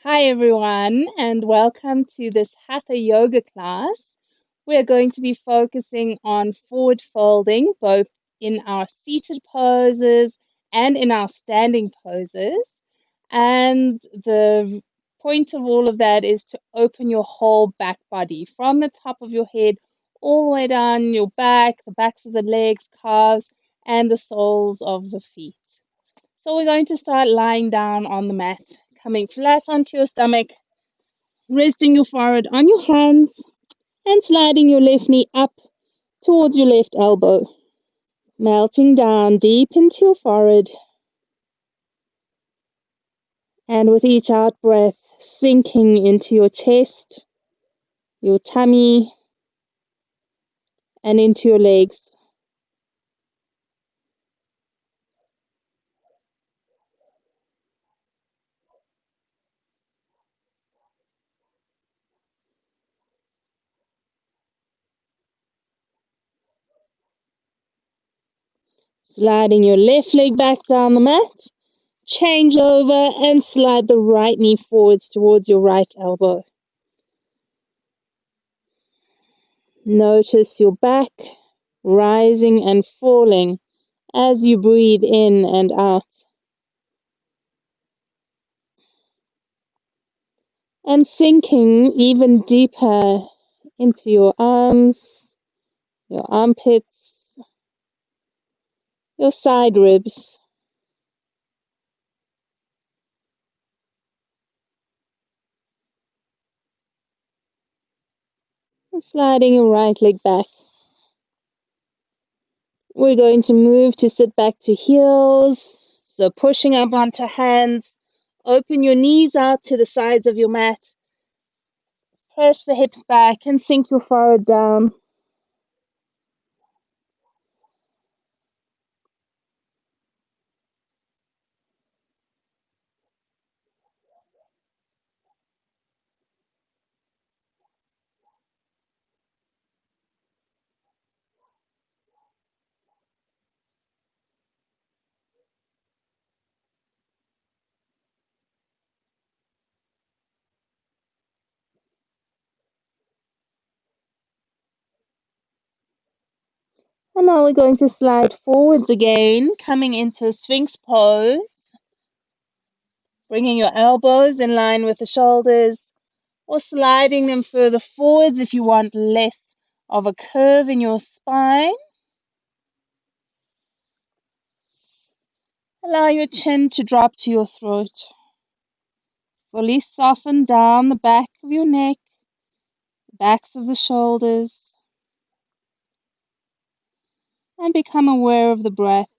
Hi everyone, and welcome to this Hatha Yoga class. We're going to be focusing on forward folding, both in our seated poses and in our standing poses. And the point of all of that is to open your whole back body from the top of your head all the way down your back, the backs of the legs, calves, and the soles of the feet. So we're going to start lying down on the mat, coming flat onto your stomach, resting your forehead on your hands and sliding your left knee up towards your left elbow, melting down deep into your forehead, and with each out breath, sinking into your chest, your tummy, and into your legs. Sliding your left leg back down the mat, change over and slide the right knee forwards towards your right elbow. Notice your back rising and falling as you breathe in and out. And sinking even deeper into your arms, your armpits, your side ribs. And sliding your right leg back. We're going to move to sit back to heels. So pushing up onto hands. Open your knees out to the sides of your mat. Press the hips back and sink your forehead down. And now we're going to slide forwards again, coming into a Sphinx pose. Bringing your elbows in line with the shoulders, or sliding them further forwards if you want less of a curve in your spine. Allow your chin to drop to your throat. Fully soften down the back of your neck, the backs of the shoulders, and become aware of the breath.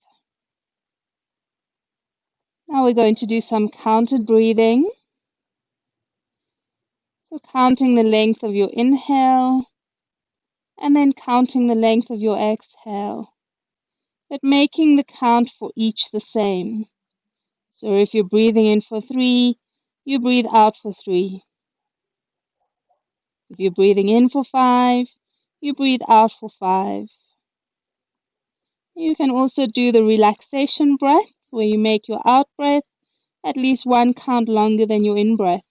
Now we're going to do some counted breathing. So counting the length of your inhale, and then counting the length of your exhale, but making the count for each the same. So if you're breathing in for 3, you breathe out for 3. If you're breathing in for 5, you breathe out for 5. You can also do the relaxation breath, where you make your out breath at least 1 count longer than your in breath.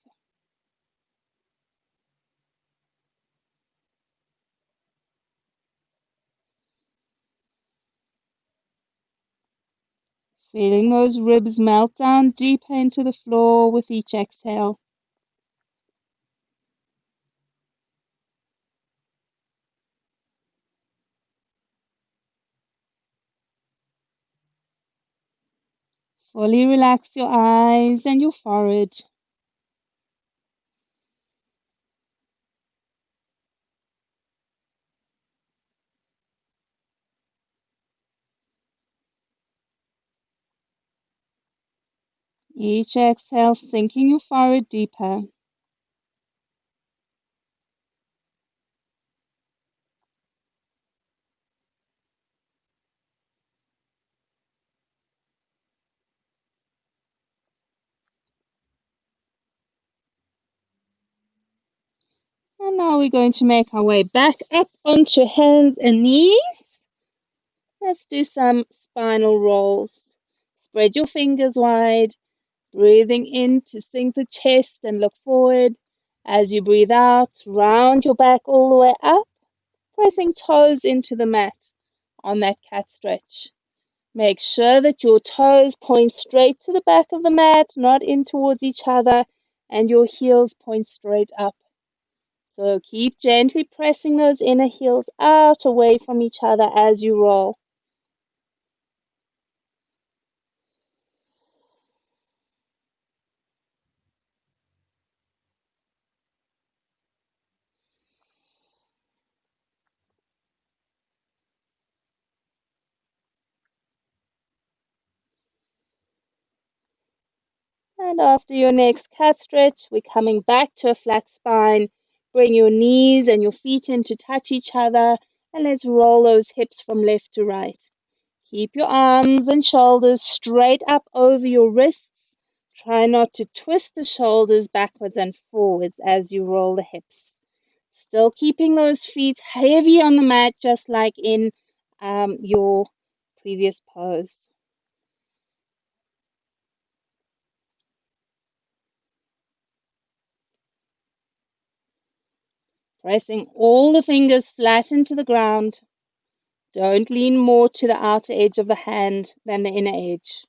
Feeling those ribs melt down deeper into the floor with each exhale. Fully relax your eyes and your forehead. Each exhale sinking your forehead deeper. And now we're going to make our way back up onto hands and knees. Let's do some spinal rolls. Spread your fingers wide Breathing in to sink the chest and look forward. As you breathe out, round your back all the way up, pressing toes into the mat on that cat stretch. Make sure that your toes point straight to the back of the mat, not in towards each other, and your heels point straight up. So keep gently pressing those inner heels out away from each other as you roll. And after your next cat stretch, we're coming back to a flat spine. Bring your knees and your feet in to touch each other, and let's roll those hips from left to right. Keep your arms and shoulders straight up over your wrists. Try not to twist the shoulders backwards and forwards as you roll the hips. Still keeping those feet heavy on the mat, just like in your previous pose. Pressing all the fingers flat into the ground. Don't lean more to the outer edge of the hand than the inner edge.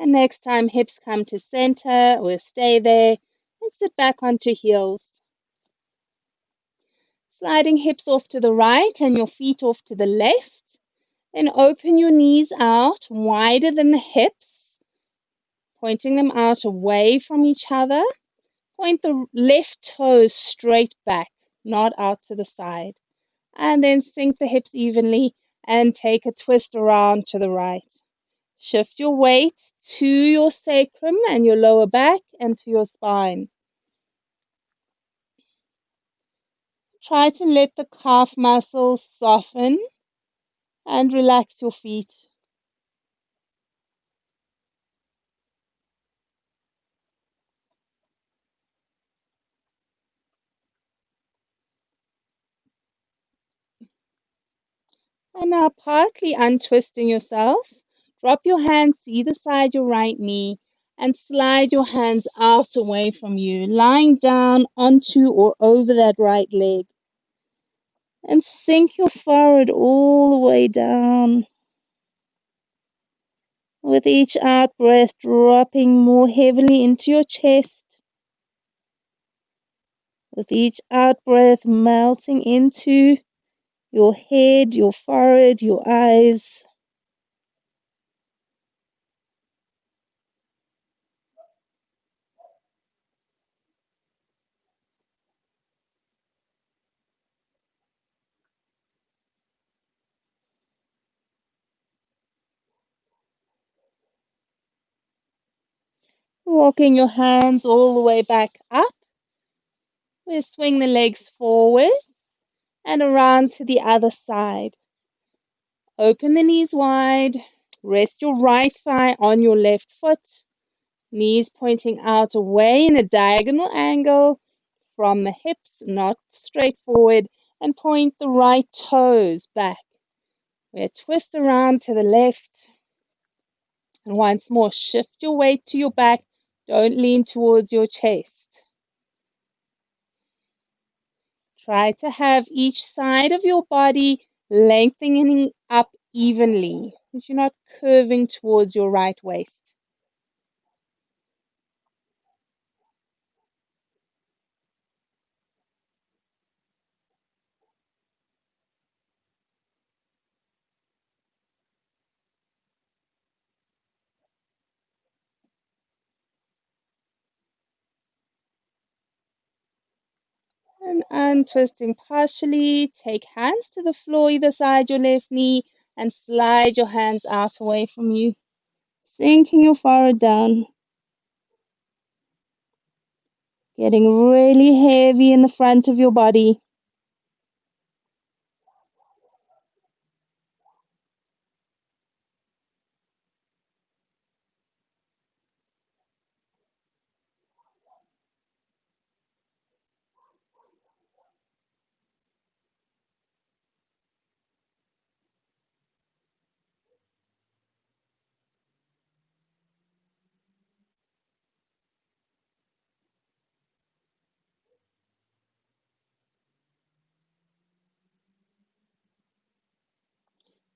And next time hips come to center, we'll stay there and sit back onto heels. Sliding hips off to the right and your feet off to the left. Then open your knees out wider than the hips, pointing them out away from each other. Point the left toes straight back, not out to the side. And then sink the hips evenly and take a twist around to the right. Shift your weight to your sacrum and your lower back and to your spine. Try to let the calf muscles soften and relax your feet. And now partly untwisting yourself, drop your hands to either side your right knee and slide your hands out away from you, lying down onto or over that right leg. And sink your forehead all the way down. With each out breath, dropping more heavily into your chest. With each out breath, melting into your head, your forehead, your eyes. Walking your hands all the way back up. We swing the legs forward and around to the other side. Open the knees wide. Rest your right thigh on your left foot. Knees pointing out away in a diagonal angle from the hips, not straight forward, and point the right toes back. We'll twist around to the left. And once more, shift your weight to your back. Don't lean towards your chest. Try to have each side of your body lengthening up evenly, because you're not curving towards your right waist. And untwisting partially, take hands to the floor either side your left knee and slide your hands out away from you, sinking your forehead down, getting really heavy in the front of your body.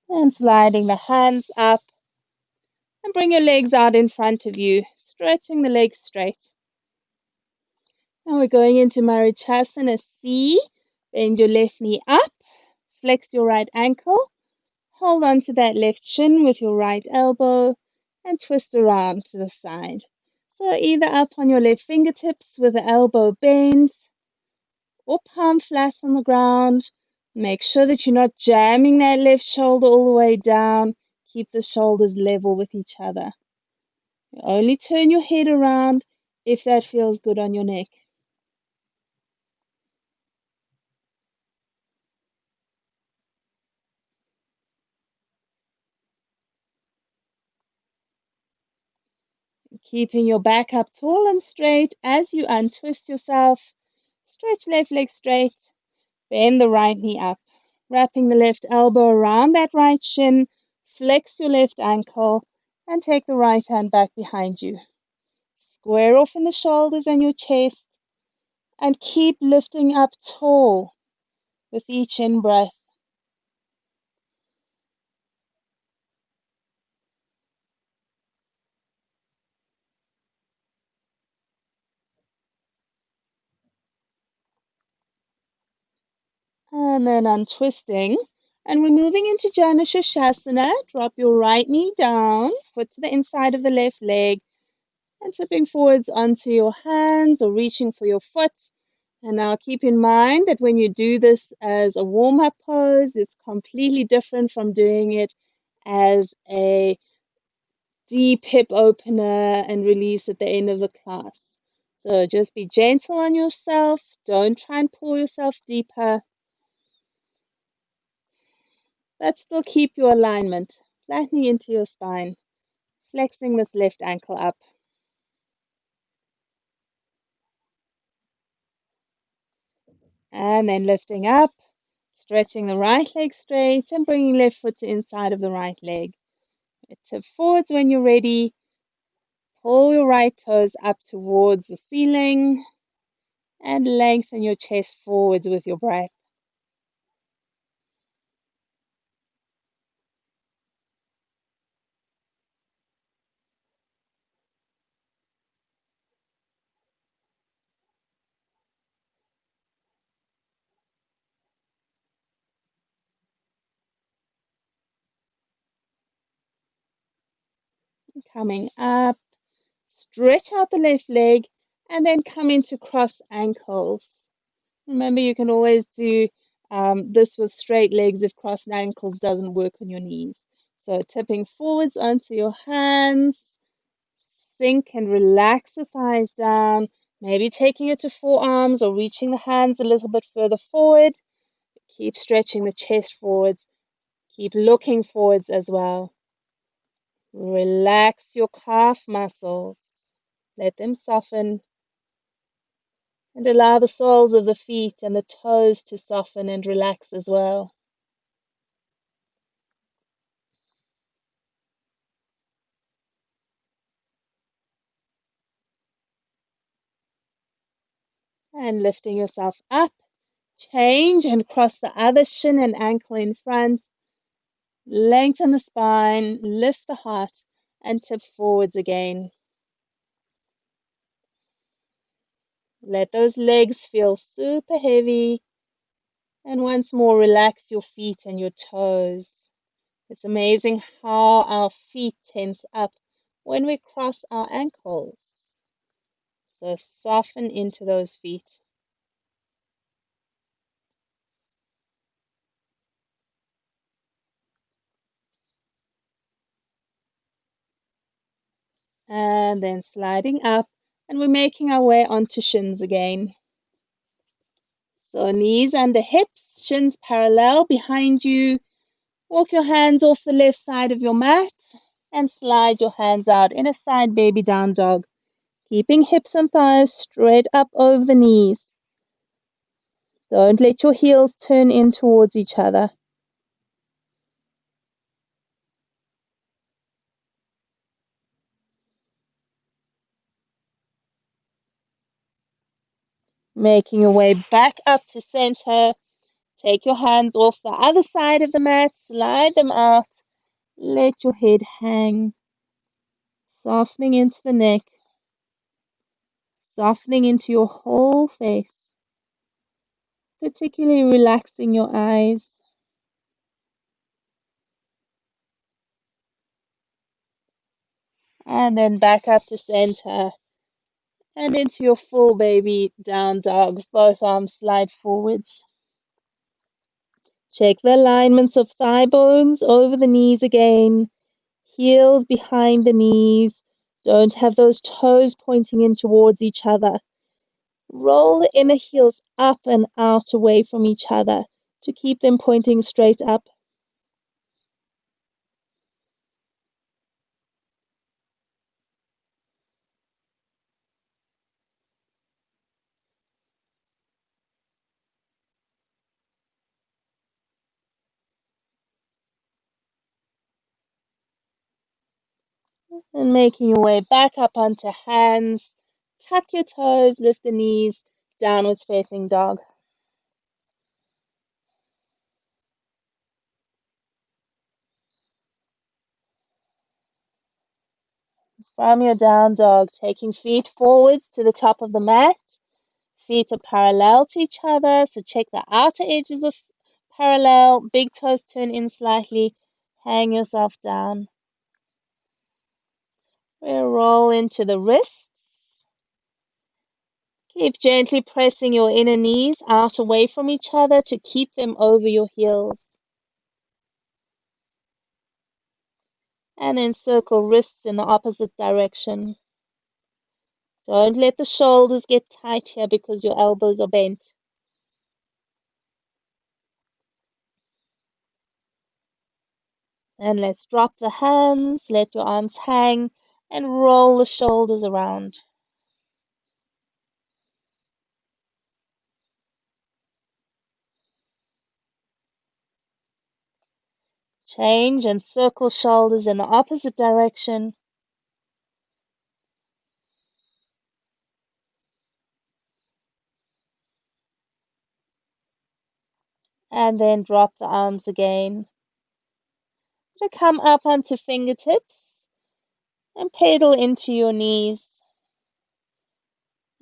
And sliding the hands up and bring your legs out in front of you, stretching the legs straight. Now we're going into Marichyasana C. Bend your left knee up, flex your right ankle, hold on to that left shin with your right elbow, and twist around to the side. So either up on your left fingertips with the elbow bent or palm flat on the ground. Make sure that you're not jamming that left shoulder all the way down. Keep the shoulders level with each other. You only turn your head around if that feels good on your neck. Keeping your back up tall and straight as you untwist yourself. Stretch left leg straight. Bend the right knee up. Wrapping the left elbow around that right shin. Flex your left ankle and take the right hand back behind you. Square off in the shoulders and your chest and keep lifting up tall with each in breath. And then untwisting. And we're moving into Jana Shasana. Drop your right knee down, foot to the inside of the left leg, and slipping forwards onto your hands or reaching for your foot. And now keep in mind that when you do this as a warm-up pose, it's completely different from doing it as a deep hip opener and release at the end of the class. So just be gentle on yourself. Don't try and pull yourself deeper. But still keep your alignment, flattening into your spine, flexing this left ankle up. And then lifting up, stretching the right leg straight and bringing left foot to inside of the right leg. Tip forwards when you're ready. Pull your right toes up towards the ceiling and lengthen your chest forwards with your breath. Coming up, stretch out the left leg and then come into cross ankles. Remember, you can always do this with straight legs if crossed ankles doesn't work on your knees. So tipping forwards onto your hands, sink and relax the thighs down, maybe taking it to forearms or reaching the hands a little bit further forward. Keep stretching the chest forwards. Keep looking forwards as well. Relax your calf muscles. Let them soften and allow the soles of the feet and the toes to soften and relax as well. And lifting yourself up, change and cross the other shin and ankle in front. Lengthen the spine, lift the heart, and tip forwards again. Let those legs feel super heavy. And once more, relax your feet and your toes. It's amazing how our feet tense up when we cross our ankles. So soften into those feet. And then sliding up, and we're making our way onto shins again. So knees under hips, shins parallel behind you. Walk your hands off the left side of your mat and slide your hands out in a side baby down dog, keeping hips and thighs straight up over the knees. Don't let your heels turn in towards each other. Making your way back up to center, Take your hands off the other side of the mat, slide them out, let your head hang, softening into the neck, softening into your whole face, particularly relaxing your eyes. And then back up to center and into your full baby down dog. Both arms slide forwards. Check the alignments of thigh bones over the knees again. Heels behind the knees. Don't have those toes pointing in towards each other. Roll the inner heels up and out away from each other to keep them pointing straight up. And making your way back up onto hands. Tuck your toes, lift the knees, downwards facing dog. From your down dog, taking feet forwards to the top of the mat. Feet are parallel to each other, so check the outer edges of parallel. Big toes turn in slightly. Hang yourself down. We'll roll into the wrists. Keep gently pressing your inner knees out away from each other to keep them over your heels. And then circle wrists in the opposite direction. Don't let the shoulders get tight here because your elbows are bent. And let's drop the hands, let your arms hang, and roll the shoulders around. Change and circle shoulders in the opposite direction. And then drop the arms again. To come up onto fingertips and pedal into your knees.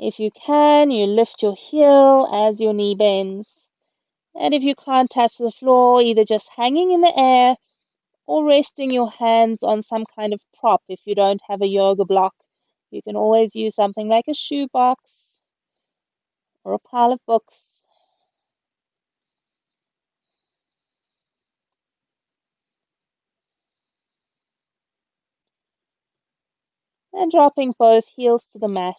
If you can, you lift your heel as your knee bends. And if you can't touch the floor, either just hanging in the air or resting your hands on some kind of prop if you don't have a yoga block. You can always use something like a shoebox or a pile of books. And dropping both heels to the mat.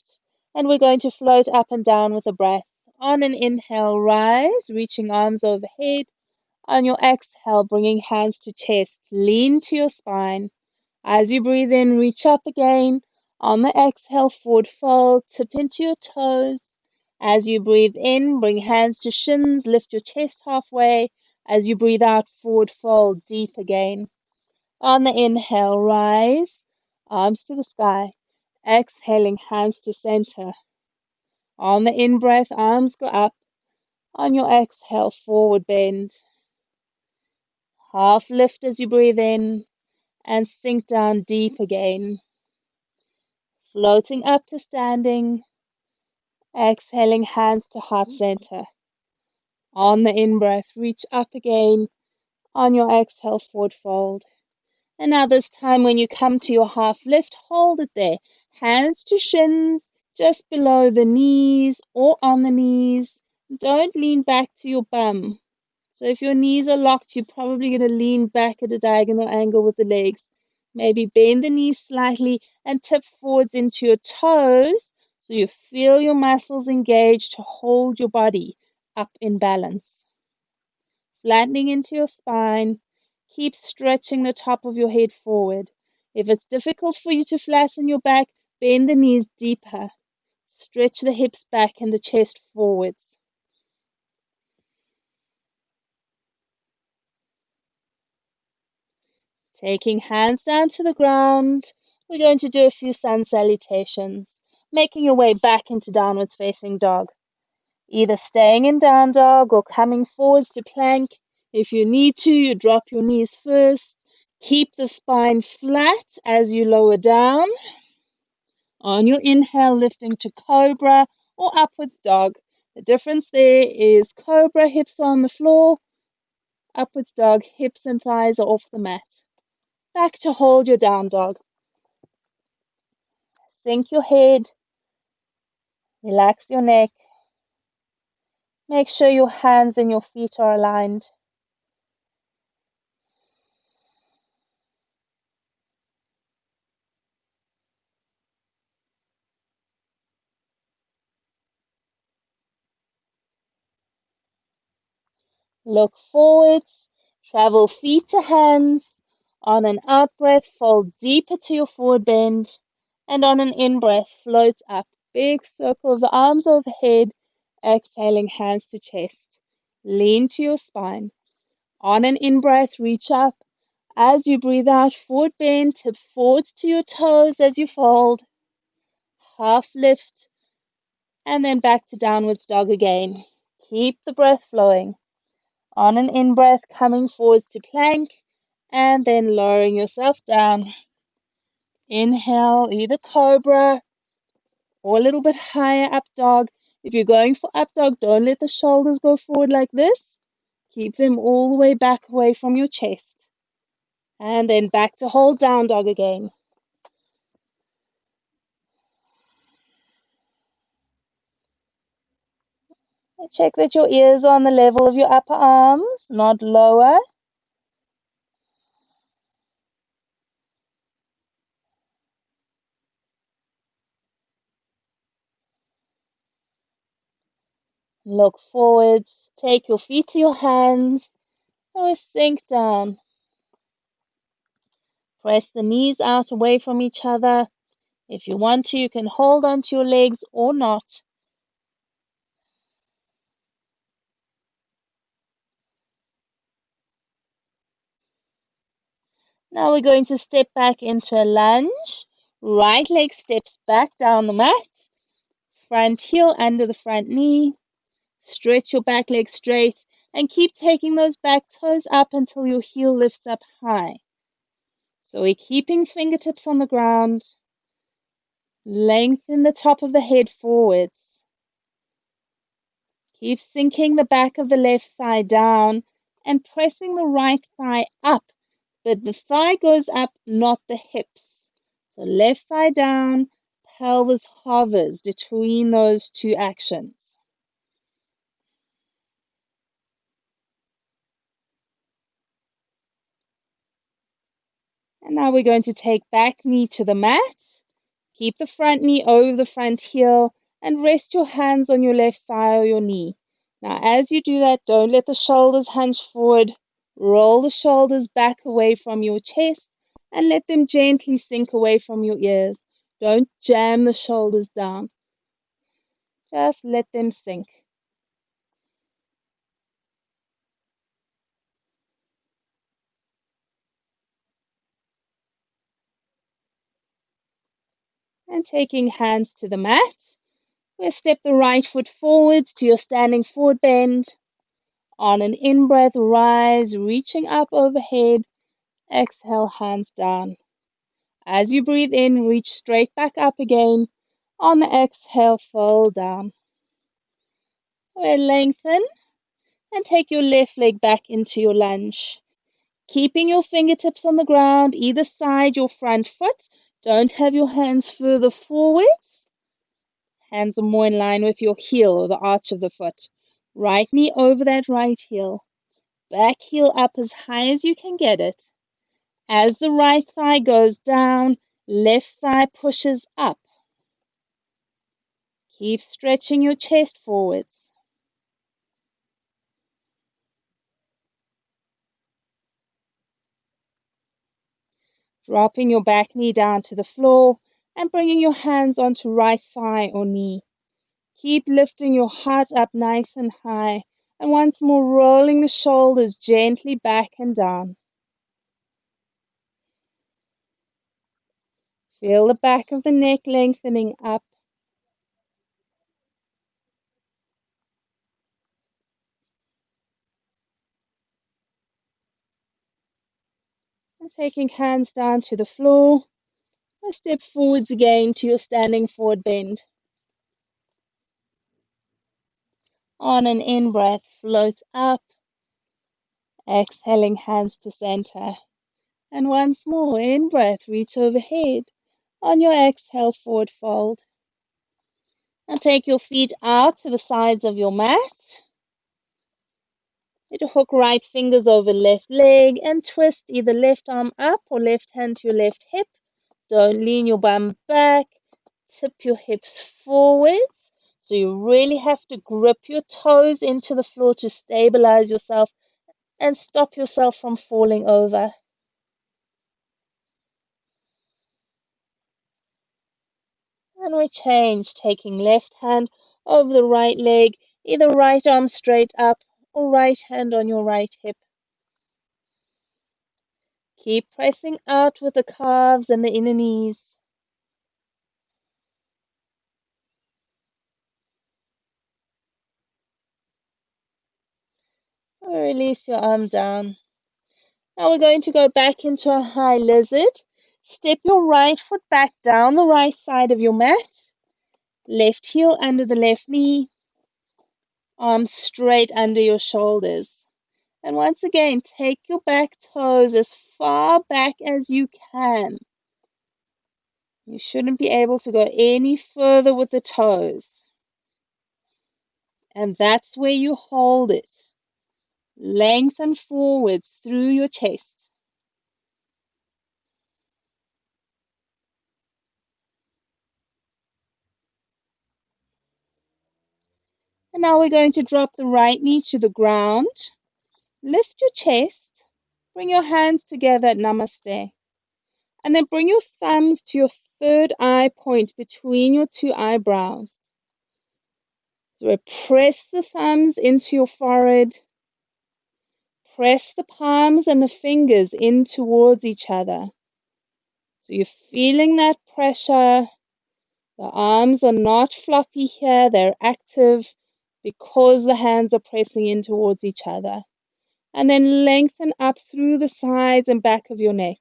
And we're going to float up and down with a breath. On an inhale, rise, reaching arms overhead. On your exhale, bringing hands to chest, lean to your spine. As you breathe in, reach up again. On the exhale, forward fold, tip into your toes. As you breathe in, bring hands to shins, lift your chest halfway. As you breathe out, forward fold, deep again. On the inhale, rise, arms to the sky. Exhaling, hands to center. On the in-breath, arms go up. On your exhale, forward bend. Half lift as you breathe in and sink down deep again. Floating up to standing. Exhaling, hands to heart center. On the in-breath, reach up again. On your exhale, forward fold. And now this time when you come to your half lift, hold it there. Hands to shins, just below the knees or on the knees. Don't lean back to your bum. So if your knees are locked, you're probably going to lean back at a diagonal angle with the legs. Maybe bend the knees slightly and tip forwards into your toes so you feel your muscles engaged to hold your body up in balance. Flattening into your spine. Keep stretching the top of your head forward. If it's difficult for you to flatten your back, bend the knees deeper. Stretch the hips back and the chest forwards. Taking hands down to the ground, we're going to do a few sun salutations, making your way back into downwards facing dog. either staying in down dog or coming forwards to plank. If you need to, you drop your knees first. Keep the spine flat as you lower down. On your inhale, lifting to cobra or upwards dog. The difference there is cobra, hips are on the floor. Upwards dog, hips and thighs are off the mat. Back to hold your down dog. Sink your head. Relax your neck. Make sure your hands and your feet are aligned. Look forwards. Travel feet to hands. On an out breath, fold deeper to your forward bend. And on an in breath, float up. Big circle of the arms overhead. Exhaling, hands to chest. Lean to your spine. On an in breath, reach up. As you breathe out, forward bend, tip forwards to your toes as you fold. Half lift, and then back to downwards dog again. Keep the breath flowing. On an in breath, coming forwards to plank, and then lowering yourself down. Inhale, either cobra or a little bit higher up dog. If you're going for up dog, don't let the shoulders go forward like this. Keep them all the way back away from your chest. And then back to hold down dog again. Check that your ears are on the level of your upper arms, not lower. Look forwards. Take your feet to your hands and we sink down. Press the knees out away from each other. If you want to, you can hold onto your legs or not. Now we're going to step back into a lunge. Right leg steps back down the mat. Front heel under the front knee. Stretch your back leg straight and keep taking those back toes up until your heel lifts up high. So we're keeping fingertips on the ground. Lengthen the top of the head forwards. Keep sinking the back of the left thigh down and pressing the right thigh up, but the thigh goes up, not the hips. So left thigh down, pelvis hovers between those two actions. And now we're going to take back knee to the mat. Keep the front knee over the front heel and rest your hands on your left thigh or your knee. Now, as you do that, don't let the shoulders hunch forward. Roll the shoulders back away from your chest and let them gently sink away from your ears. Don't jam the shoulders down. Just let them sink. And taking hands to the mat, we'll step the right foot forwards to your standing forward bend. On an in-breath, rise, reaching up overhead. Exhale, hands down. As you breathe in, reach straight back up again. On the exhale, fold down. We'll lengthen and take your left leg back into your lunge. Keeping your fingertips on the ground, either side your front foot. Don't have your hands further forwards. Hands are more in line with your heel or the arch of the foot. Right knee over that right heel. Back heel up as high as you can get it. As the right thigh goes down, left thigh pushes up. Keep stretching your chest forwards. Dropping your back knee down to the floor and bringing your hands onto right thigh or knee. Keep lifting your heart up nice and high, and once more rolling the shoulders gently back and down. Feel the back of the neck lengthening up. And taking hands down to the floor, I step forwards again to your standing forward bend. On an in-breath, float up, exhaling hands to center. And once more, in-breath, reach overhead. On your exhale, forward fold. And take your feet out to the sides of your mat. Hook right fingers over left leg and twist either left arm up or left hand to your left hip. Don't lean your bum back. Tip your hips forwards. So you really have to grip your toes into the floor to stabilize yourself and stop yourself from falling over. And we change, taking left hand over the right leg, either right arm straight up or right hand on your right hip. Keep pressing out with the calves and the inner knees. Release your arm down. Now we're going to go back into a high lizard. Step your right foot back down the right side of your mat. Left heel under the left knee. Arms straight under your shoulders. And once again, take your back toes as far back as you can. You shouldn't be able to go any further with the toes. And that's where you hold it. Lengthen forwards through your chest. And now we're going to drop the right knee to the ground. Lift your chest. Bring your hands together at Namaste. And then bring your thumbs to your third eye point between your two eyebrows. So press the thumbs into your forehead. Press the palms and the fingers in towards each other. So you're feeling that pressure. The arms are not floppy here, they're active because the hands are pressing in towards each other. And then lengthen up through the sides and back of your neck.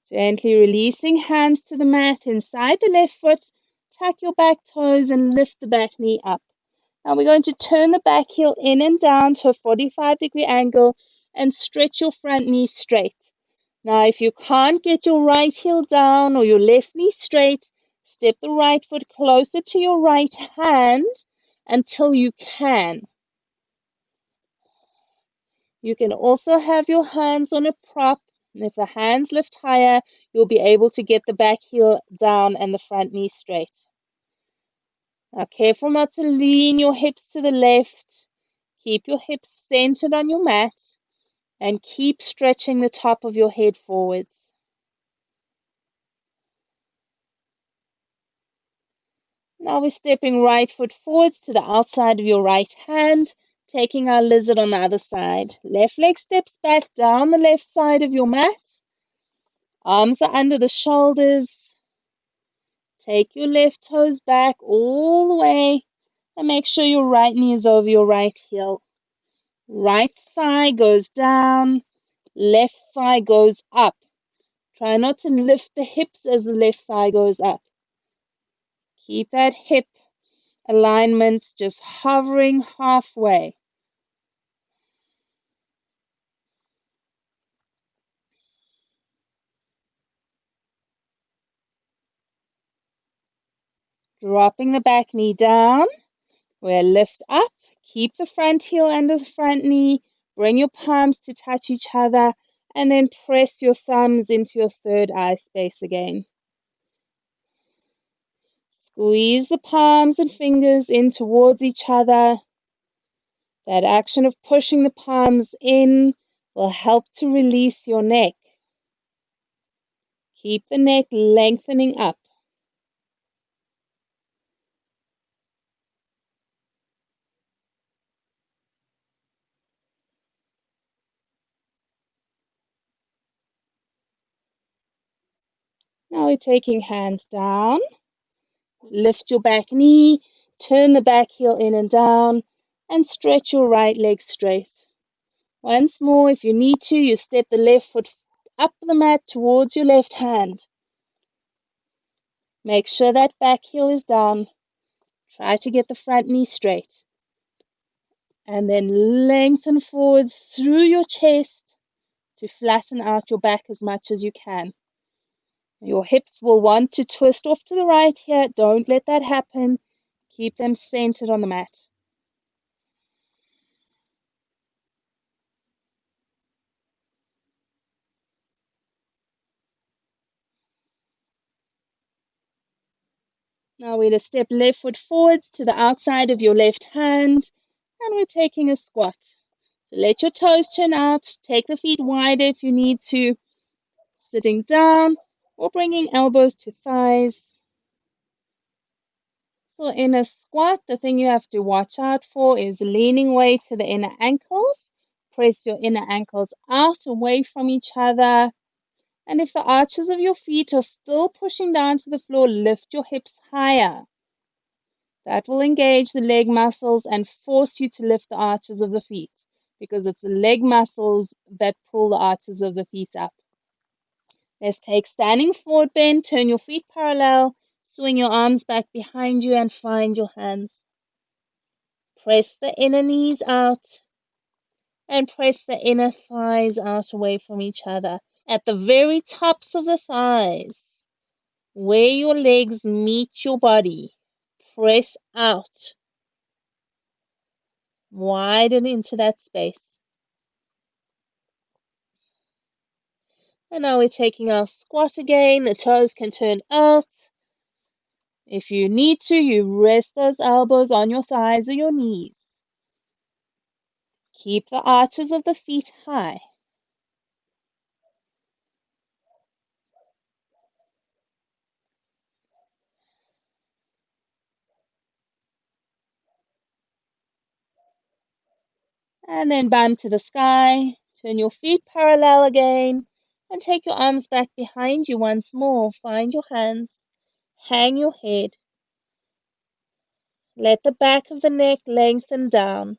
Gently releasing hands to the mat inside the left foot. Tuck your back toes and lift the back knee up. Now we're going to turn the back heel in and down to a 45-degree angle and stretch your front knee straight. Now if you can't get your right heel down or your left knee straight, step the right foot closer to your right hand until you can. You can also have your hands on a prop, and if the hands lift higher, you'll be able to get the back heel down and the front knee straight. Now, careful not to lean your hips to the left. Keep your hips centered on your mat and keep stretching the top of your head forwards. Now we're stepping right foot forwards to the outside of your right hand, taking our lizard on the other side. Left leg steps back down the left side of your mat. Arms are under the shoulders. Take your left toes back all the way and make sure your right knee is over your right heel. Right thigh goes down, left thigh goes up. Try not to lift the hips as the left thigh goes up. Keep that hip alignment just hovering halfway. Dropping the back knee down. We'll lift up. Keep the front heel under the front knee. Bring your palms to touch each other. And then press your thumbs into your third eye space again. Squeeze the palms and fingers in towards each other. That action of pushing the palms in will help to release your neck. Keep the neck lengthening up. Now we're taking hands down. Lift your back knee, turn the back heel in and down, and stretch your right leg straight. Once more, if you need to, you step the left foot up the mat towards your left hand. Make sure that back heel is down. Try to get the front knee straight. And then lengthen forwards through your chest to flatten out your back as much as you can. Your hips will want to twist off to the right here. Don't let that happen. Keep them centered on the mat. Now we're going to step left foot forwards to the outside of your left hand, and we're taking a squat. So let your toes turn out. Take the feet wider if you need to, sitting down or bringing elbows to thighs. So in a squat, the thing you have to watch out for is leaning weight to the inner ankles. Press your inner ankles out away from each other. And if the arches of your feet are still pushing down to the floor, lift your hips higher. That will engage the leg muscles and force you to lift the arches of the feet because it's the leg muscles that pull the arches of the feet up. Let's take standing forward bend. Turn your feet parallel. Swing your arms back behind you and find your hands. Press the inner knees out and press the inner thighs out away from each other. At the very tops of the thighs, where your legs meet your body, press out. Widen into that space. And now we're taking our squat again. The toes can turn out. If you need to, you rest those elbows on your thighs or your knees. Keep the arches of the feet high. And then bum to the sky. Turn your feet parallel again. And take your arms back behind you once more. Find your hands. Hang your head. Let the back of the neck lengthen down.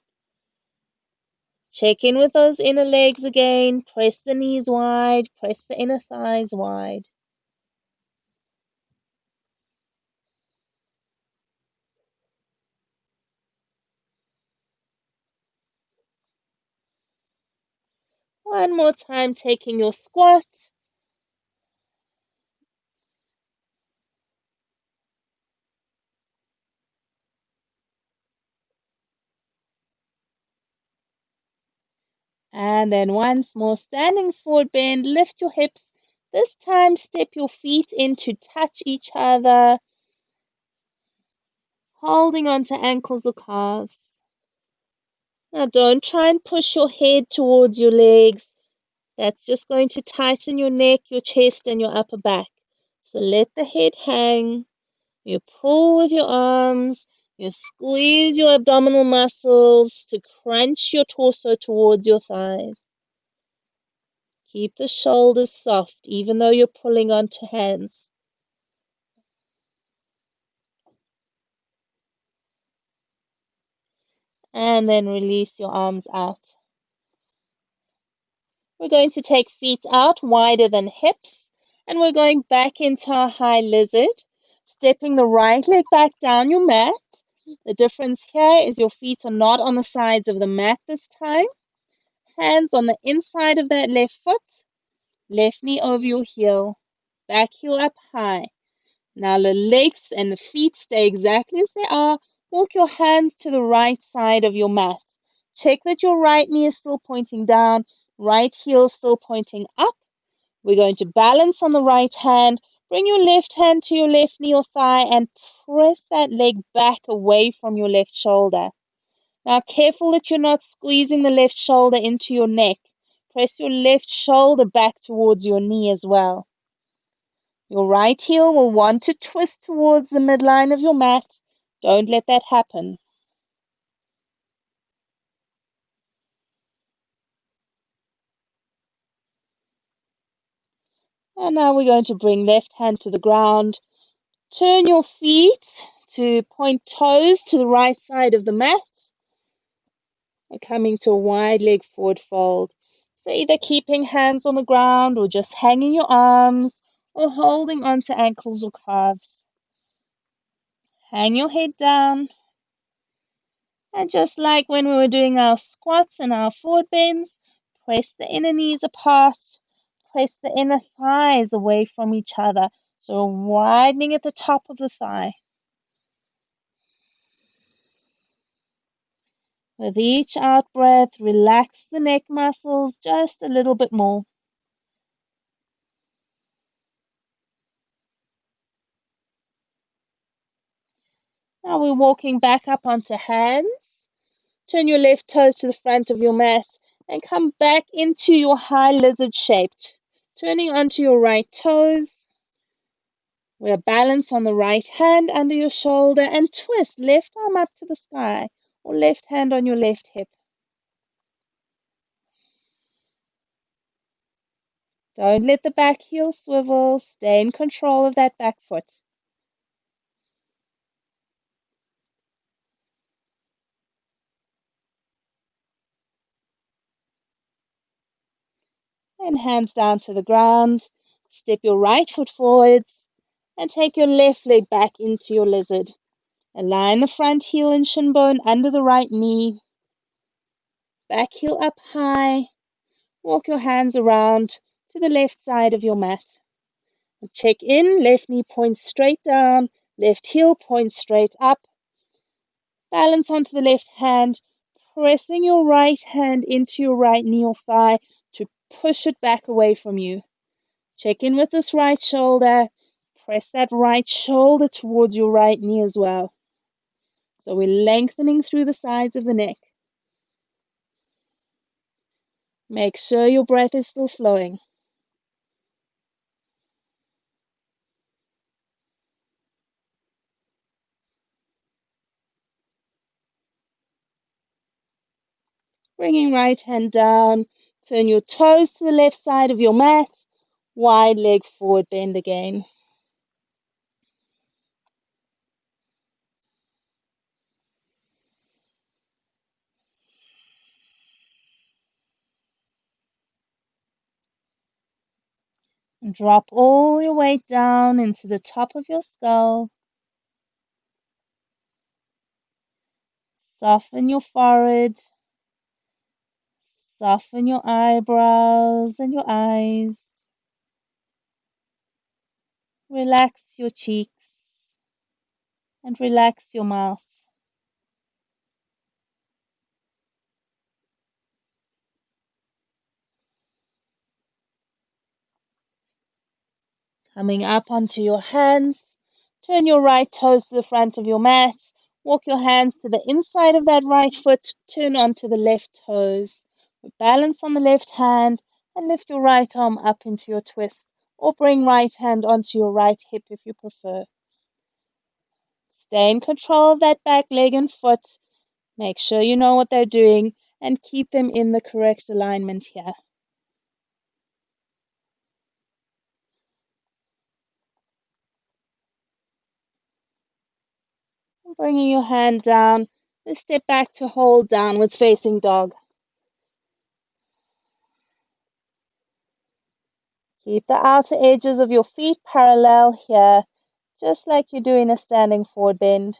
Check in with those inner legs again. Press the knees wide. Press the inner thighs wide. One more time, taking your squat. And then once more, standing forward bend. Lift your hips. This time, step your feet in to touch each other, holding onto ankles or calves. Now, don't try and push your head towards your legs. That's just going to tighten your neck, your chest, and your upper back. So let the head hang. You pull with your arms. You squeeze your abdominal muscles to crunch your torso towards your thighs. Keep the shoulders soft, even though you're pulling onto hands. And then release your arms out. We're going to take feet out wider than hips, and we're going back into our high lizard, stepping the right leg back down your mat. The difference here is your feet are not on the sides of the mat this time. Hands on the inside of that left foot, left knee over your heel, back heel up high. Now the legs and the feet stay exactly as they are. Walk your hands to the right side of your mat. Check that your right knee is still pointing down, right heel still pointing up. We're going to balance on the right hand. Bring your left hand to your left knee or thigh and press that leg back away from your left shoulder. Now, careful that you're not squeezing the left shoulder into your neck. Press your left shoulder back towards your knee as well. Your right heel will want to twist towards the midline of your mat. Don't let that happen. And now we're going to bring left hand to the ground. Turn your feet to point toes to the right side of the mat. We're coming to a wide leg forward fold. So either keeping hands on the ground or just hanging your arms or holding onto ankles or calves. Hang your head down. And just like when we were doing our squats and our forward bends, press the inner knees apart. Press the inner thighs away from each other. So widening at the top of the thigh. With each out breath, relax the neck muscles just a little bit more. Now we're walking back up onto hands. Turn your left toes to the front of your mat and come back into your high lizard shape. Turning onto your right toes. We're balanced on the right hand under your shoulder and twist left arm up to the sky or left hand on your left hip. Don't let the back heel swivel. Stay in control of that back foot. And hands down to the ground. Step your right foot forwards and take your left leg back into your lizard. Align the front heel and shin bone under the right knee. Back heel up high. Walk your hands around to the left side of your mat. Check in, left knee points straight down, left heel points straight up. Balance onto the left hand, pressing your right hand into your right knee or thigh to push it back away from you. Check in with this right shoulder. Press that right shoulder towards your right knee as well. So we're lengthening through the sides of the neck. Make sure your breath is still flowing. Bringing right hand down. Turn your toes to the left side of your mat. Wide leg forward bend again. And drop all your weight down into the top of your skull. Soften your forehead. Soften your eyebrows and your eyes. Relax your cheeks and relax your mouth. Coming up onto your hands, turn your right toes to the front of your mat. Walk your hands to the inside of that right foot. Turn onto the left toes. Balance on the left hand and lift your right arm up into your twist. Or bring right hand onto your right hip if you prefer. Stay in control of that back leg and foot. Make sure you know what they're doing and keep them in the correct alignment here. Bringing your hand down, let's step back to hold downwards facing dog. Keep the outer edges of your feet parallel here, just like you do in a standing forward bend.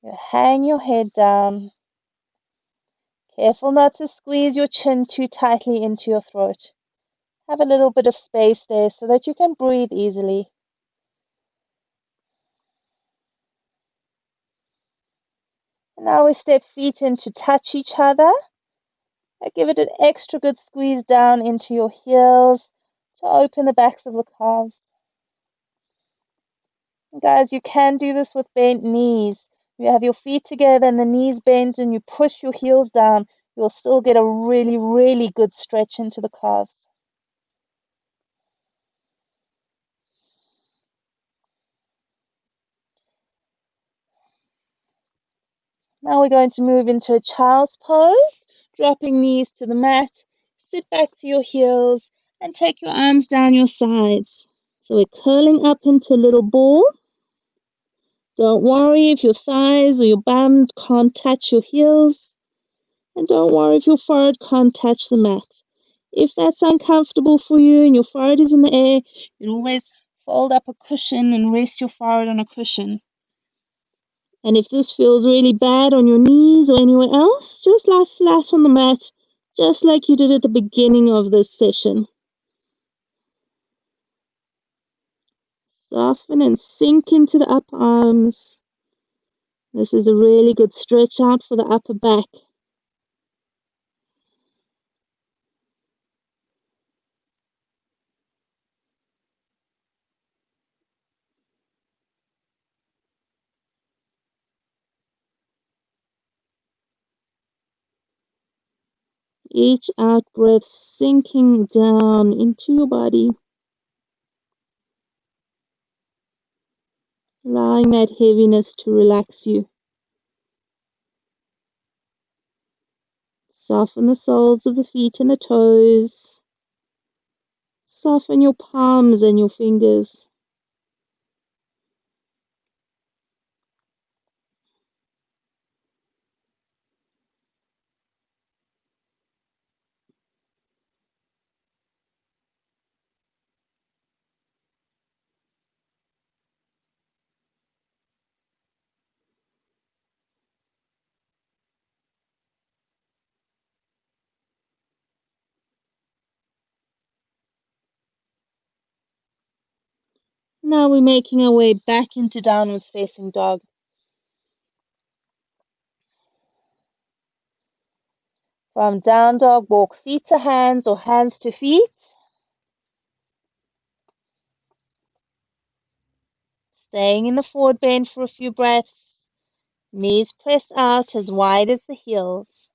You hang your head down. Careful not to squeeze your chin too tightly into your throat. Have a little bit of space there so that you can breathe easily. And now we step feet in to touch each other. And give it an extra good squeeze down into your heels to open the backs of the calves. And guys, you can do this with bent knees. You have your feet together and the knees bent and you push your heels down. You'll still get a really, really good stretch into the calves. Now we're going to move into a child's pose, dropping knees to the mat. Sit back to your heels and take your arms down your sides. So we're curling up into a little ball. Don't worry if your thighs or your bum can't touch your heels. And don't worry if your forehead can't touch the mat. If that's uncomfortable for you and your forehead is in the air, you can always fold up a cushion and rest your forehead on a cushion. And if this feels really bad on your knees or anywhere else, just lie flat on the mat, just like you did at the beginning of this session. Soften and sink into the upper arms. This is a really good stretch out for the upper back. Each out breath sinking down into your body, allowing that heaviness to relax you. Soften the soles of the feet and the toes. Soften your palms and your fingers. Now we're making our way back into downwards facing dog. From down dog, walk feet to hands or hands to feet. Staying in the forward bend for a few breaths. Knees press out as wide as the heels.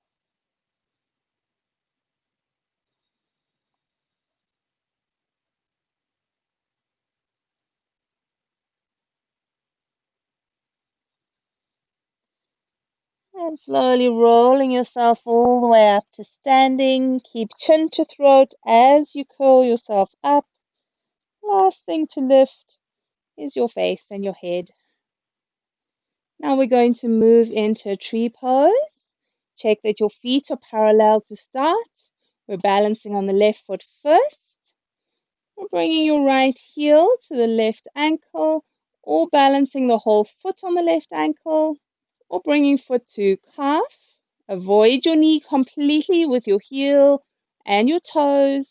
And slowly rolling yourself all the way up to standing. Keep chin to throat as you curl yourself up. Last thing to lift is your face and your head. Now we're going to move into a tree pose. Check that your feet are parallel to start. We're balancing on the left foot first. We're bringing your right heel to the left ankle, or balancing the whole foot on the left ankle, or bringing foot to calf. Avoid your knee completely with your heel and your toes,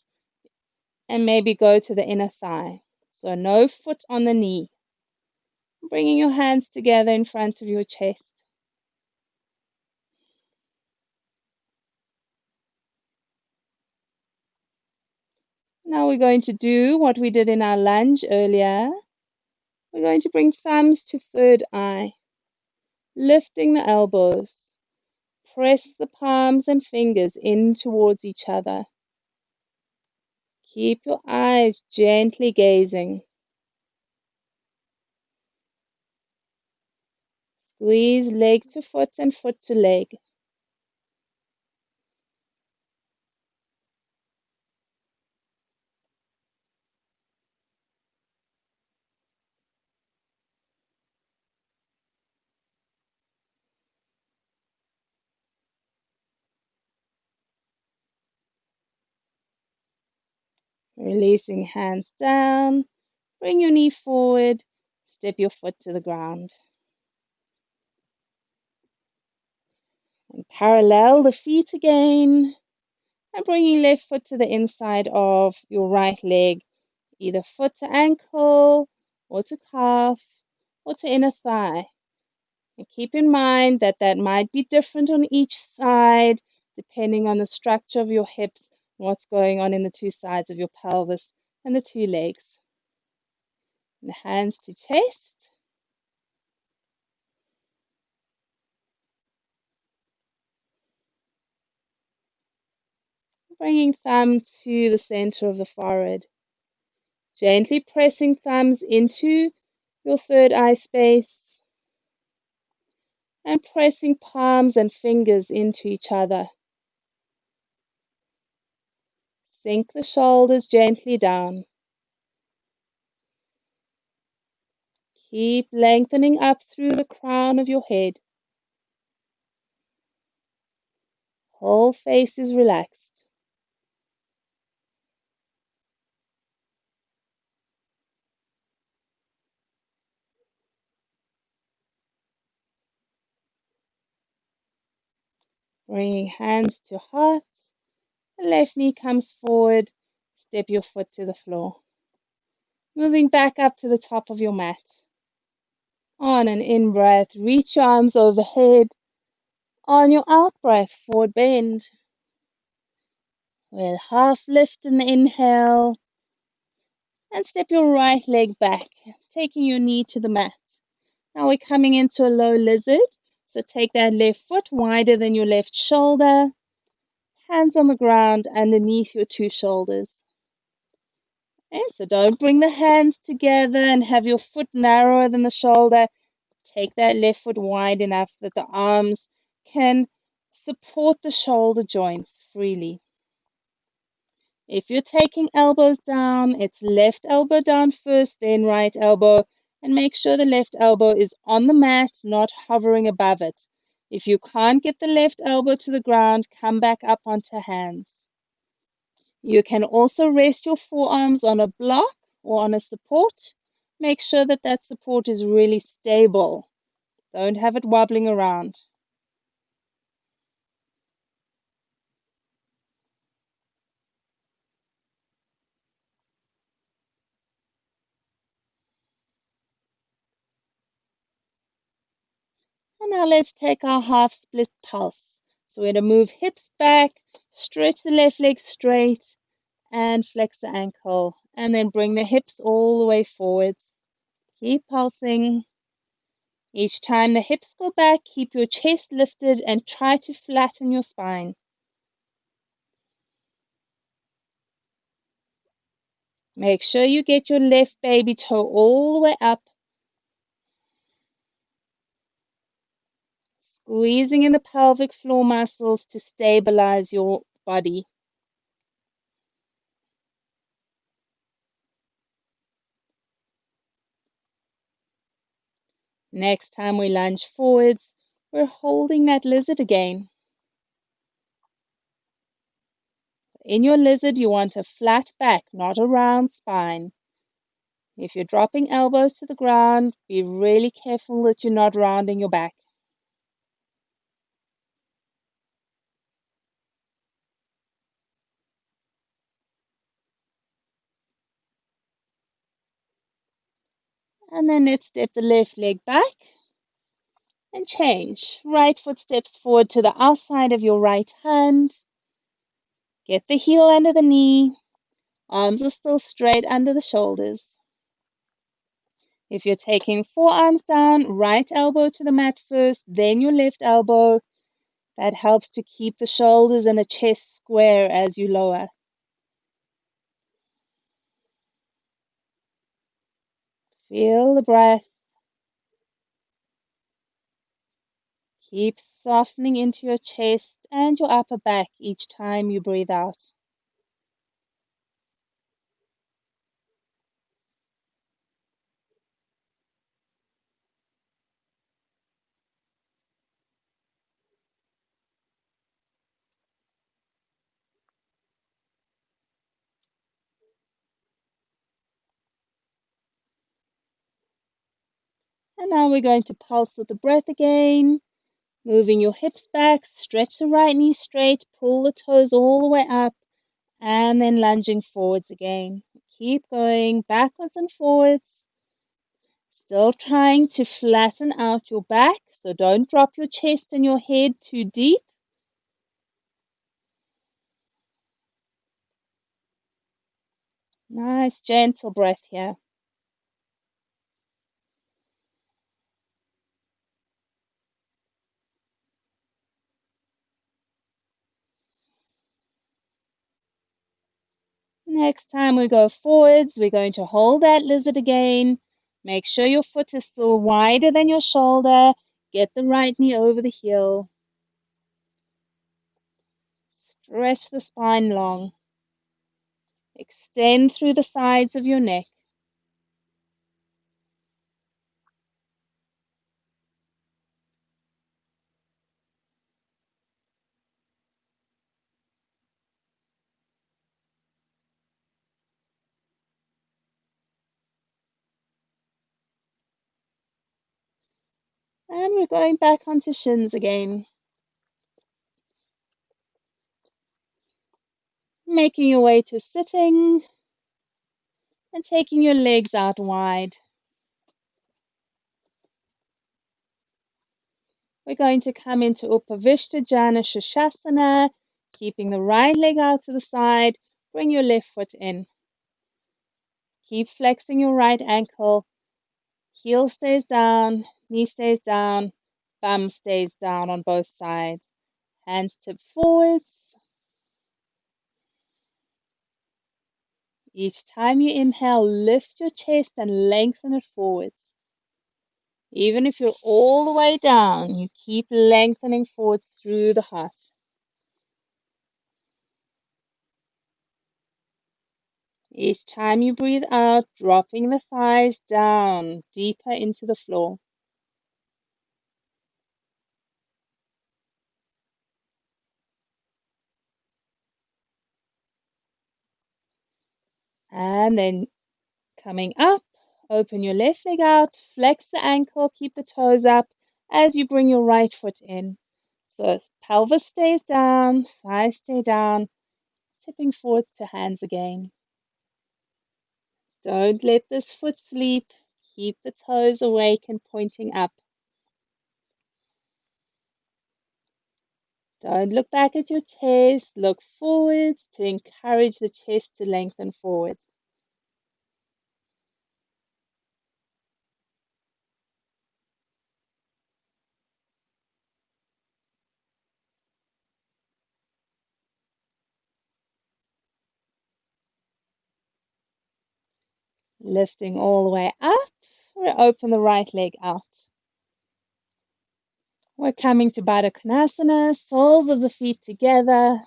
and maybe go to the inner thigh. So no foot on the knee. Bringing your hands together in front of your chest. Now we're going to do what we did in our lunge earlier. We're going to bring thumbs to third eye, lifting the elbows. Press the palms and fingers in towards each other. Keep your eyes gently gazing. Squeeze leg to foot and foot to leg. Releasing hands down. Bring your knee forward. Step your foot to the ground. And parallel the feet again. And bring your left foot to the inside of your right leg, either foot to ankle, or to calf, or to inner thigh. And keep in mind that that might be different on each side, depending on the structure of your hips and what's going on in the two sides of your pelvis and the two legs. And the hands to chest. Bringing thumb to the center of the forehead. Gently pressing thumbs into your third eye space and pressing palms and fingers into each other. Sink the shoulders gently down. Keep lengthening up through the crown of your head. Whole face is relaxed. Bringing hands to heart. The left knee comes forward. Step your foot to the floor. Moving back up to the top of your mat. On an in-breath, reach your arms overhead. On your out-breath, forward bend. With half lift in the inhale. And step your right leg back, taking your knee to the mat. Now we're coming into a low lizard. So take that left foot wider than your left shoulder. Hands on the ground underneath your two shoulders. Okay, so don't bring the hands together and have your foot narrower than the shoulder. Take that left foot wide enough that the arms can support the shoulder joints freely. If you're taking elbows down, it's left elbow down first, then right elbow, and make sure the left elbow is on the mat, not hovering above it. If you can't get the left elbow to the ground, come back up onto hands. You can also rest your forearms on a block or on a support. Make sure that that support is really stable. Don't have it wobbling around. And now let's take our half split pulse. So we're going to move hips back, stretch the left leg straight, and flex the ankle. And then bring the hips all the way forwards. Keep pulsing. Each time the hips go back, keep your chest lifted and try to flatten your spine. Make sure you get your left baby toe all the way up, squeezing in the pelvic floor muscles to stabilize your body. Next time we lunge forwards, we're holding that lizard again. In your lizard, you want a flat back, not a round spine. If you're dropping elbows to the ground, be really careful that you're not rounding your back. And then let's step the left leg back and change. Right foot steps forward to the outside of your right hand. Get the heel under the knee. Arms are still straight under the shoulders. If you're taking forearms down, right elbow to the mat first, then your left elbow. That helps to keep the shoulders and the chest square as you lower. Feel the breath. Keep softening into your chest and your upper back each time you breathe out. And now we're going to pulse with the breath again. Moving your hips back, stretch the right knee straight, pull the toes all the way up, and then lunging forwards again. Keep going backwards and forwards. Still trying to flatten out your back, so don't drop your chest and your head too deep. Nice, gentle breath here. Next time we go forwards, we're going to hold that lizard again. Make sure your foot is still wider than your shoulder. Get the right knee over the heel. Stretch the spine long. Extend through the sides of your neck. And we're going back onto shins again. Making your way to sitting and taking your legs out wide. We're going to come into Upavishtajana Shashasana, keeping the right leg out to the side. Bring your left foot in. Keep flexing your right ankle. Heel stays down, knee stays down, bum stays down on both sides. Hands tip forwards. Each time you inhale, lift your chest and lengthen it forwards. Even if you're all the way down, you keep lengthening forwards through the heart. Each time you breathe out, dropping the thighs down deeper into the floor. And then coming up, open your left leg out, flex the ankle, keep the toes up as you bring your right foot in. So pelvis stays down, thighs stay down, tipping forwards to hands again. Don't let this foot sleep. Keep the toes awake and pointing up. Don't look back at your chest. Look forwards to encourage the chest to lengthen forwards. Lifting all the way up. We open the right leg out. We're coming to Baddha Konasana, soles of the feet together.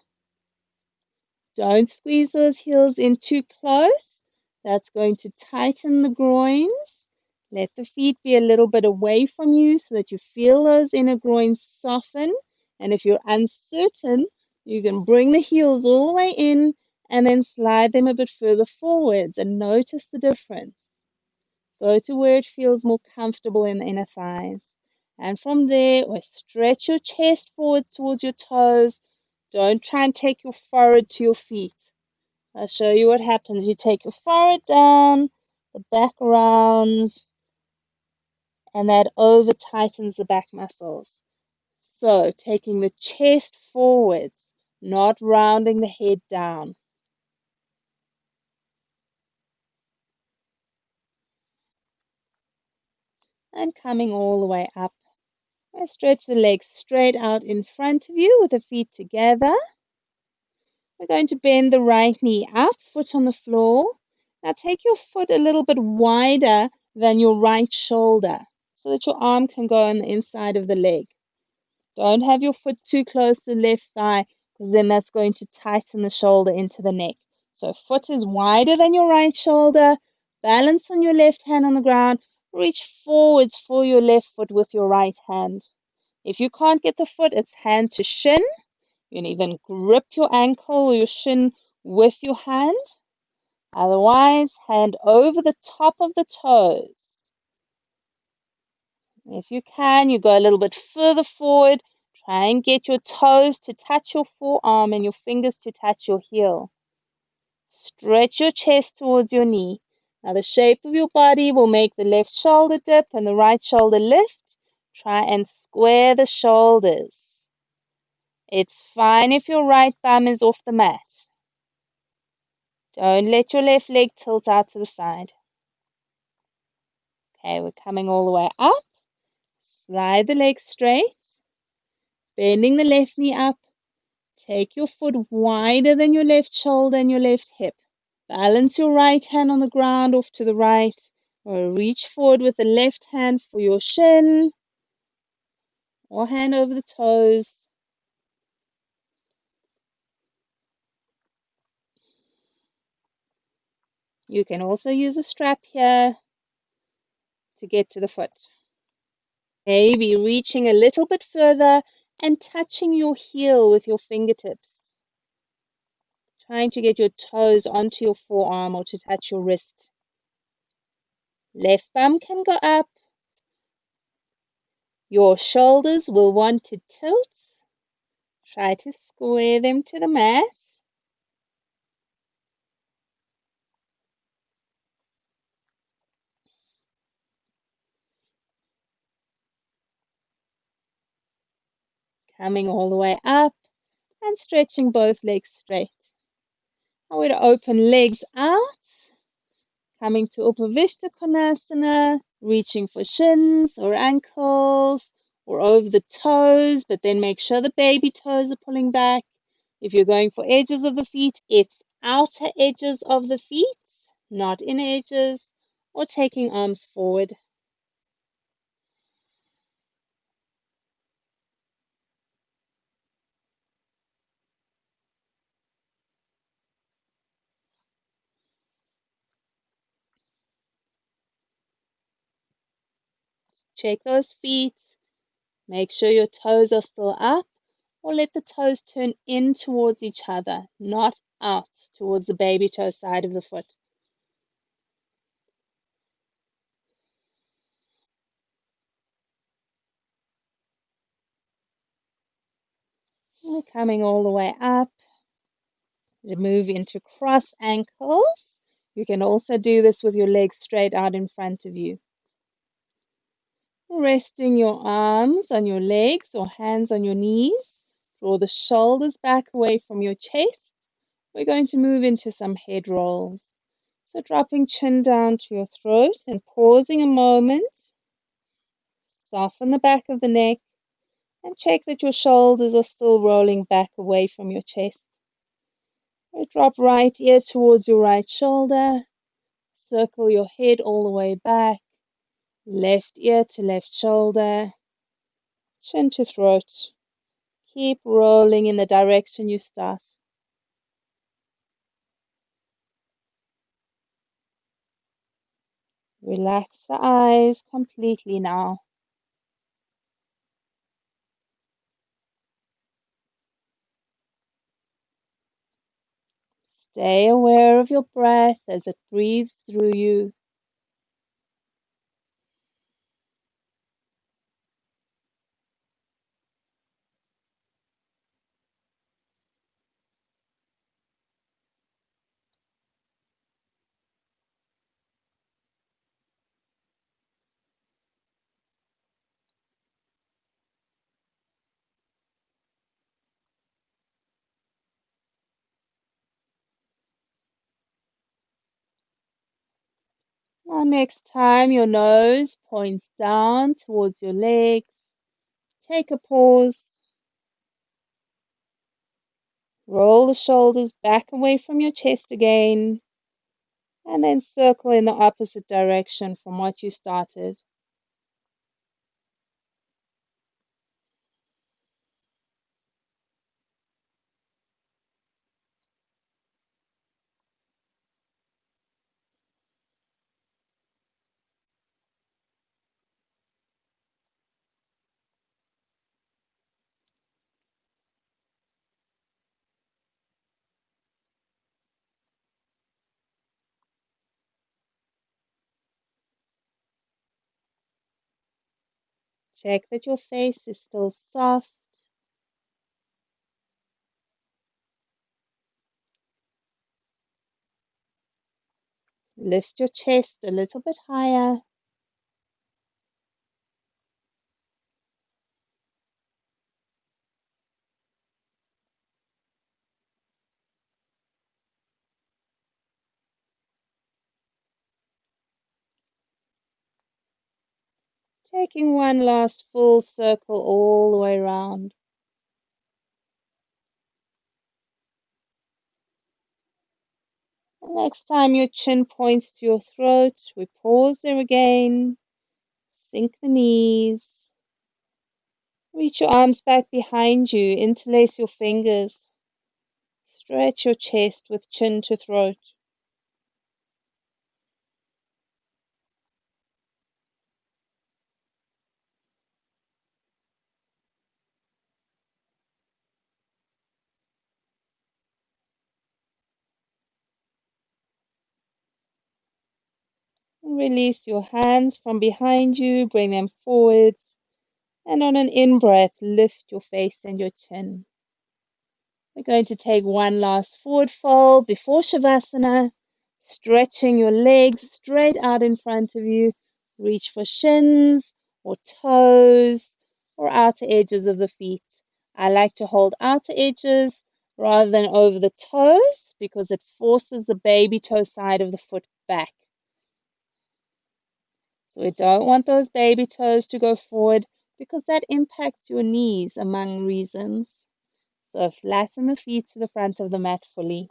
Don't squeeze those heels in too close. That's going to tighten the groins. Let the feet be a little bit away from you so that you feel those inner groins soften. And if you're uncertain, you can bring the heels all the way in and then slide them a bit further forwards and notice the difference. Go to where it feels more comfortable in the inner thighs. And from there, or stretch your chest forward towards your toes. Don't try and take your forehead to your feet. I'll show you what happens. You take your forehead down, the back rounds, and that over tightens the back muscles. So taking the chest forward, not rounding the head down. And coming all the way up. And stretch the legs straight out in front of you with the feet together. We're going to bend the right knee up, foot on the floor. Now take your foot a little bit wider than your right shoulder so that your arm can go on the inside of the leg. Don't have your foot too close to the left thigh because then that's going to tighten the shoulder into the neck. So foot is wider than your right shoulder. Balance on your left hand on the ground. Reach forwards for your left foot with your right hand. If you can't get the foot, it's hand to shin. You can even grip your ankle or your shin with your hand. Otherwise, hand over the top of the toes. If you can, you go a little bit further forward. Try and get your toes to touch your forearm and your fingers to touch your heel. Stretch your chest towards your knee. Now the shape of your body will make the left shoulder dip and the right shoulder lift. Try and square the shoulders. It's fine if your right thumb is off the mat. Don't let your left leg tilt out to the side. Okay, we're coming all the way up. Slide the leg straight. Bending the left knee up. Take your foot wider than your left shoulder and your left hip. Balance your right hand on the ground off to the right. Or reach forward with the left hand for your shin. Or hand over the toes. You can also use a strap here to get to the foot. Maybe reaching a little bit further and touching your heel with your fingertips. Trying to get your toes onto your forearm or to touch your wrist. Left thumb can go up. Your shoulders will want to tilt. Try to square them to the mat. Coming all the way up and stretching both legs straight. I would open legs out, coming to Upavishta Konasana, reaching for shins or ankles or over the toes, but then make sure the baby toes are pulling back. If you're going for edges of the feet, it's outer edges of the feet, not inner edges, or taking arms forward. Check those feet. Make sure your toes are still up, or let the toes turn in towards each other, not out towards the baby toe side of the foot. And coming all the way up, to move into cross ankles. You can also do this with your legs straight out in front of you. Resting your arms on your legs or hands on your knees. Draw the shoulders back away from your chest. We're going to move into some head rolls. So dropping chin down to your throat and pausing a moment. Soften the back of the neck and check that your shoulders are still rolling back away from your chest. Drop right ear towards your right shoulder. Circle your head all the way back. Left ear to left shoulder. Chin to throat. Keep rolling in the direction you start. Relax the eyes completely now. Stay aware of your breath as it breathes through you. Now, next time your nose points down towards your legs, take a pause. Roll the shoulders back away from your chest again, and then circle in the opposite direction from what you started. Check that your face is still soft. Lift your chest a little bit higher. Taking one last full circle all the way around. Next time your chin points to your throat, we pause there again. Sink the knees. Reach your arms back behind you. Interlace your fingers. Stretch your chest with chin to throat. Release your hands from behind you. Bring them forwards. And on an in-breath, lift your face and your chin. We're going to take one last forward fold before Shavasana, stretching your legs straight out in front of you. Reach for shins or toes or outer edges of the feet. I like to hold outer edges rather than over the toes because it forces the baby toe side of the foot back. So we don't want those baby toes to go forward because that impacts your knees, among reasons. So flatten the feet to the front of the mat fully.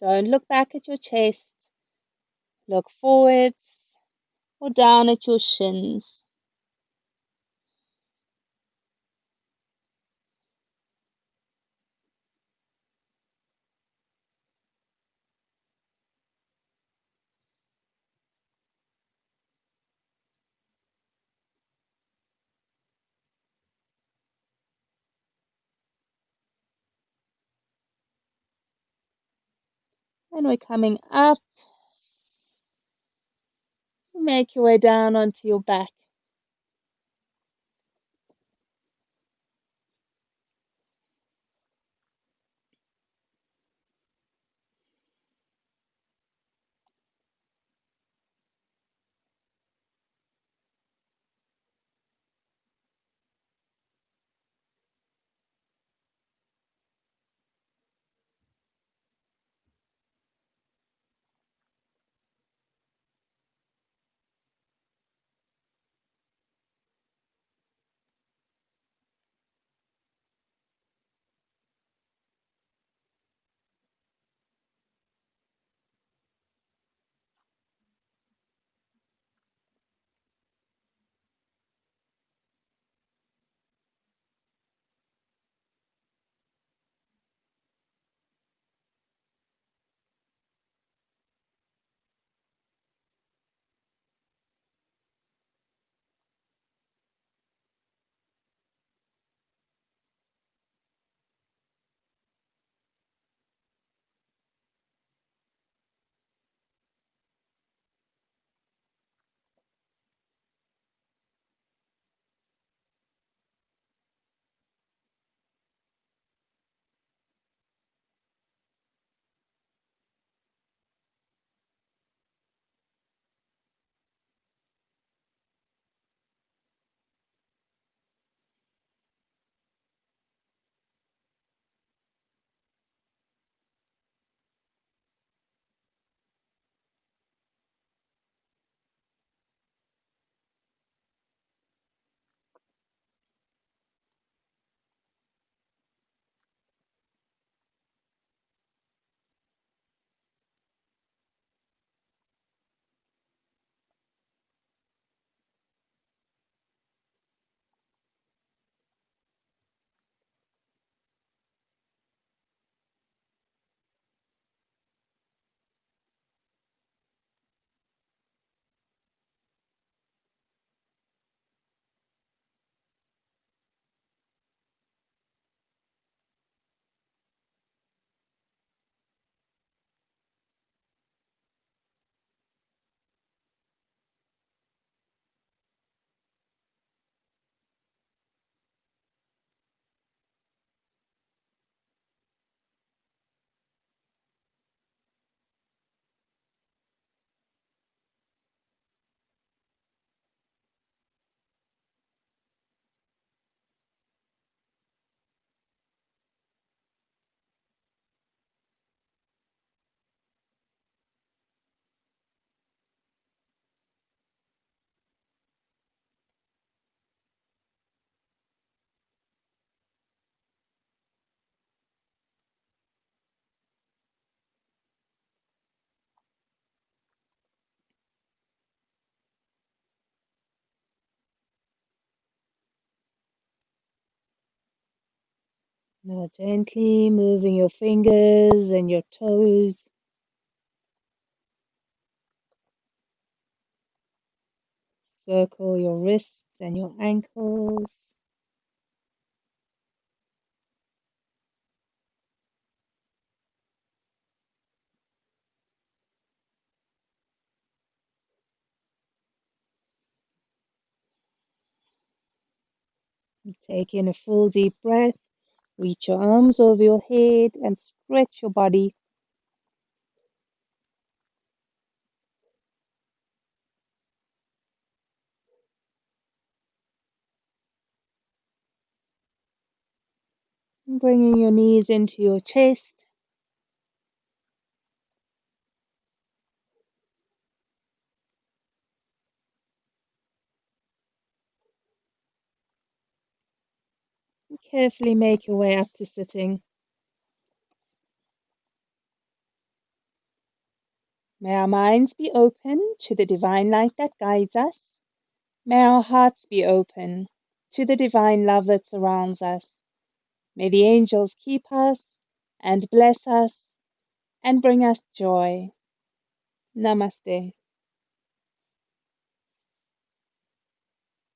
Don't look back at your chest. Look forwards or down at your shins. And we're coming up. Make your way down onto your back. Now gently moving your fingers and your toes. Circle your wrists and your ankles. Take in a full deep breath. Reach your arms over your head and stretch your body. Bringing your knees into your chest. Carefully make your way up to sitting. May our minds be open to the divine light that guides us. May our hearts be open to the divine love that surrounds us. May the angels keep us and bless us and bring us joy. Namaste.